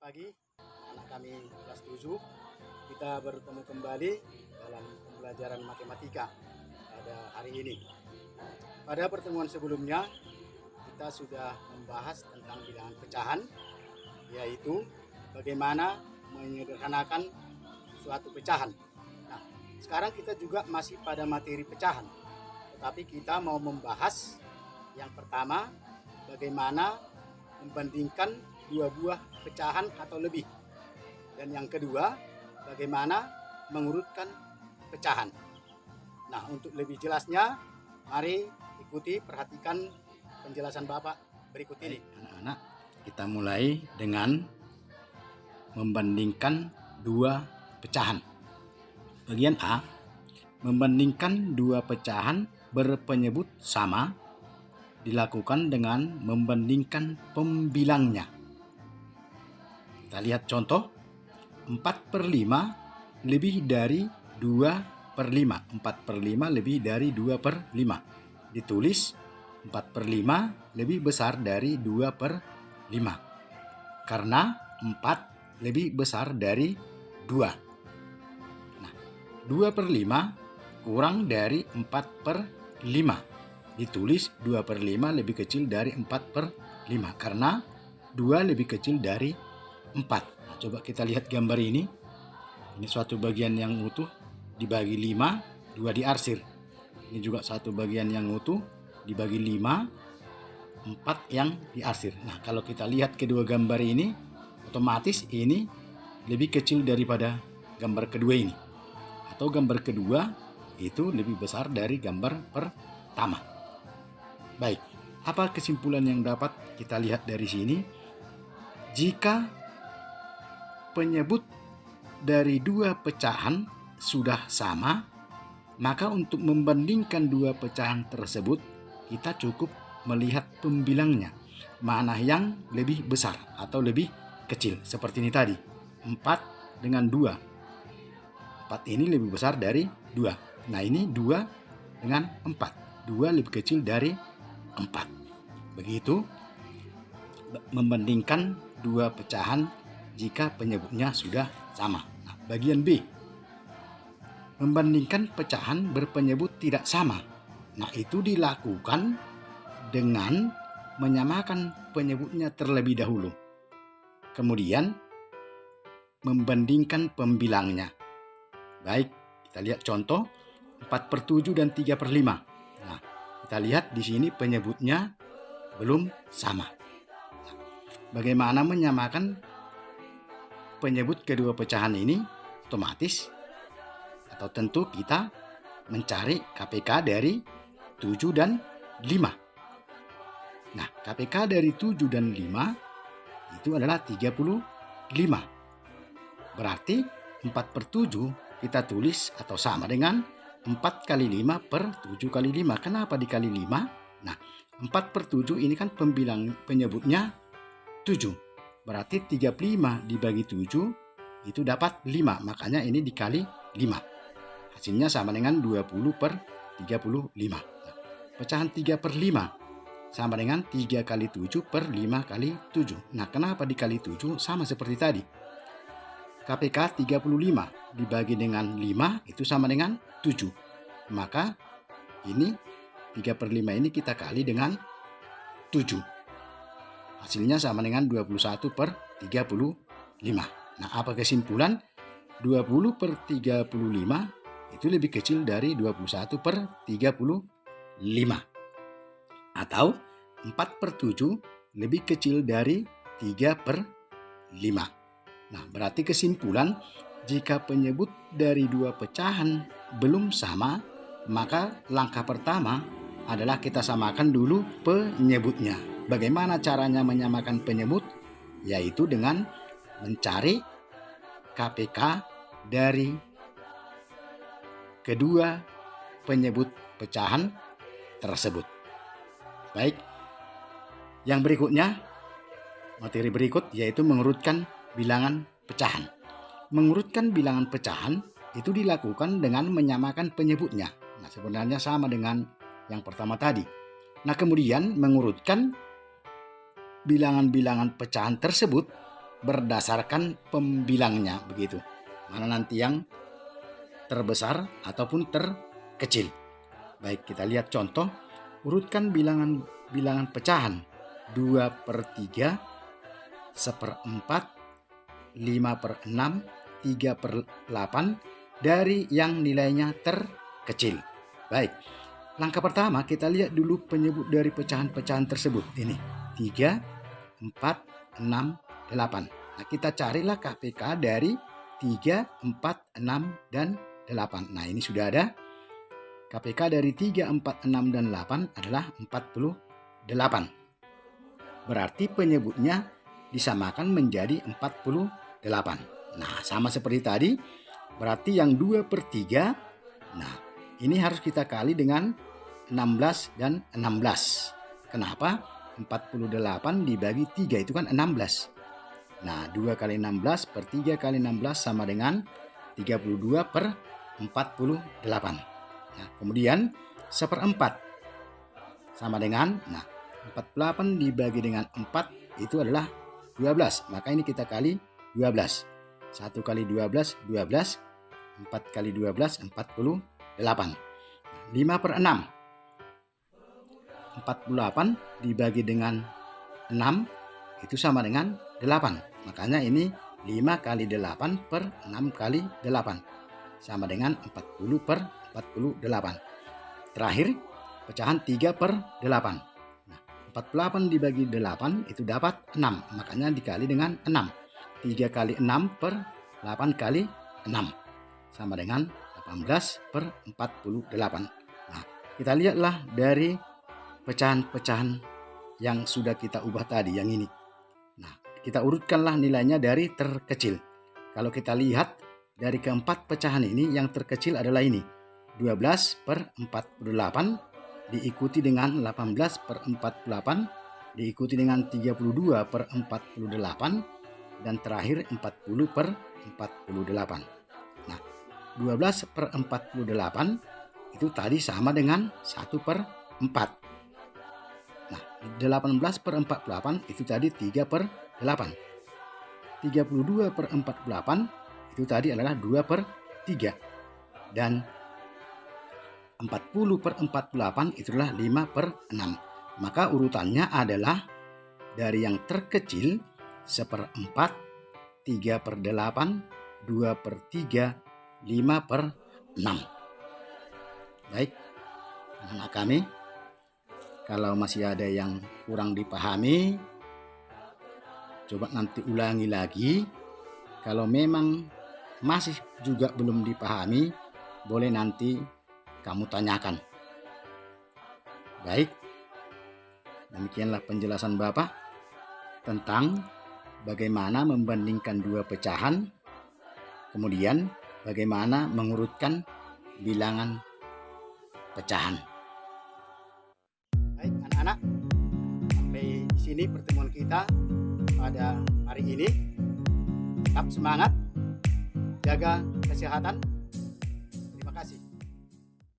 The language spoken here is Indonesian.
pagi, anak kami kelas 7. Kita bertemu kembali dalam pembelajaran matematika pada hari ini. Pada pertemuan sebelumnya, kita sudah membahas tentang bilangan pecahan, yaitu bagaimana menyederhanakan suatu pecahan. Nah, sekarang kita juga masih pada materi pecahan, tetapi kita mau membahas yang pertama, bagaimana membandingkan dua buah pecahan atau lebih. Dan yang kedua, bagaimana mengurutkan pecahan. Nah, untuk lebih jelasnya, mari ikuti, perhatikan penjelasan Bapak berikut ini. Anak-anak, kita mulai dengan membandingkan dua pecahan. Bagian A, membandingkan dua pecahan berpenyebut sama dilakukan dengan membandingkan pembilangnya. Kita lihat contoh, 4/5 lebih dari 2/5. 4/5 lebih dari 2/5. Ditulis 4/5 lebih besar dari 2/5. Karena 4 lebih besar dari 2. Nah, 2/5 kurang dari 4/5. Ditulis 2/5 lebih kecil dari 4/5. Karena 2 lebih kecil dari 4. Nah, coba kita lihat gambar ini. Ini suatu bagian yang utuh dibagi 5, 2 diarsir. Ini juga satu bagian yang utuh dibagi 5, 4 yang diarsir. Nah, kalau kita lihat kedua gambar ini, otomatis ini lebih kecil daripada gambar kedua ini. Atau gambar kedua itu lebih besar dari gambar pertama. Baik, apa kesimpulan yang dapat kita lihat dari sini? Jika penyebut dari dua pecahan sudah sama, maka untuk membandingkan dua pecahan tersebut, kita cukup melihat pembilangnya, mana yang lebih besar atau lebih kecil. Seperti ini tadi, 4 dengan 2. 4 ini lebih besar dari 2. Nah, ini 2 dengan 4. 2 lebih kecil dari 4. Begitu membandingkan dua pecahan jika penyebutnya sudah sama. Nah, bagian B, membandingkan pecahan berpenyebut tidak sama. Nah, itu dilakukan dengan menyamakan penyebutnya terlebih dahulu. Kemudian membandingkan pembilangnya. Baik, kita lihat contoh 4/7 dan 3/5. Nah, kita lihat di sini penyebutnya belum sama. Nah, bagaimana menyamakan penyebut kedua pecahan ini? Otomatis atau tentu kita mencari KPK dari 7 dan 5. Nah, KPK dari 7 dan 5 itu adalah 35. Berarti 4/7 kita tulis atau sama dengan 4 kali 5 per 7 kali 5. Kenapa dikali 5? Nah, 4/7 ini kan penyebutnya 7. Berarti 35 dibagi 7 itu dapat 5. Makanya ini dikali 5. Hasilnya sama dengan 20/35. Nah, pecahan 3/5 sama dengan 3 kali 7 per 5 kali 7. Nah, kenapa dikali 7? Sama seperti tadi. KPK 35 dibagi dengan 5 itu sama dengan 7. Maka ini 3/5 ini kita kali dengan 7. Hasilnya sama dengan 21/35. Nah, apa kesimpulan? 20/35 itu lebih kecil dari 21/35. Atau 4/7 lebih kecil dari 3/5. Nah, berarti kesimpulan, jika penyebut dari dua pecahan belum sama, maka langkah pertama adalah kita samakan dulu penyebutnya. Bagaimana caranya menyamakan penyebut? Yaitu dengan mencari KPK dari kedua penyebut pecahan tersebut. Baik, yang berikutnya, materi berikut yaitu mengurutkan bilangan pecahan. Mengurutkan bilangan pecahan itu dilakukan dengan menyamakan penyebutnya. Nah, sebenarnya sama dengan yang pertama tadi. Nah, kemudian mengurutkan bilangan-bilangan pecahan tersebut berdasarkan pembilangnya begitu. Mana nanti yang terbesar ataupun terkecil. Baik, kita lihat contoh. Urutkan bilangan pecahan 2/3, 1/4, 5/6, 3/8 dari yang nilainya terkecil. Baik, langkah pertama kita lihat dulu penyebut dari pecahan-pecahan tersebut. Ini 3, 4, 6, 8. Nah, kita carilah KPK dari 3, 4, 6, dan 8. Nah, ini sudah ada. KPK dari 3, 4, 6, dan 8 adalah 48. Berarti penyebutnya disamakan menjadi 48. Nah, sama seperti tadi. Berarti yang 2/3. Nah, ini harus kita kali dengan 16 dan 16. Kenapa? 48 dibagi 3 itu kan 16. Nah, 2 kali 16 per 3 kali 16 sama dengan 32/48. Nah, kemudian 1/4 sama dengan, 48 dibagi dengan 4 itu adalah 12. Maka ini kita kali 12. 1 kali 12, 12. 4 kali 12, 48. 5/6. 48 dibagi dengan 6 itu sama dengan 8. Makanya ini 5 kali 8 per 6 kali 8 sama dengan 40/48. Terakhir pecahan 3/8. Nah, 48 dibagi 8 itu dapat 6. Makanya dikali dengan 6. 3 kali 6 per 8 kali 6 sama dengan 18/48. Nah, kita lihatlah dari pecahan-pecahan yang sudah kita ubah tadi, yang ini. Nah, kita urutkanlah nilainya dari terkecil. Kalau kita lihat dari keempat pecahan ini, yang terkecil adalah ini. 12/48 diikuti dengan 18/48, diikuti dengan 32/48, dan terakhir 40/48. Nah, 12/48 itu tadi sama dengan 1/4. Nah, 18/48 itu tadi 3/8. 32/48 itu tadi adalah 2/3. Dan 40/48 itulah 5/6. Maka urutannya adalah dari yang terkecil 1/4, 3/8, 2/3, 5/6. Baik, anak kami, kalau masih ada yang kurang dipahami, coba nanti ulangi lagi. Kalau memang masih juga belum dipahami, boleh nanti kamu tanyakan. Baik, demikianlah penjelasan Bapak tentang bagaimana membandingkan dua pecahan, kemudian bagaimana mengurutkan bilangan pecahan. Baik anak-anak, sampai di sini pertemuan kita pada hari ini. Tetap semangat, jaga kesehatan,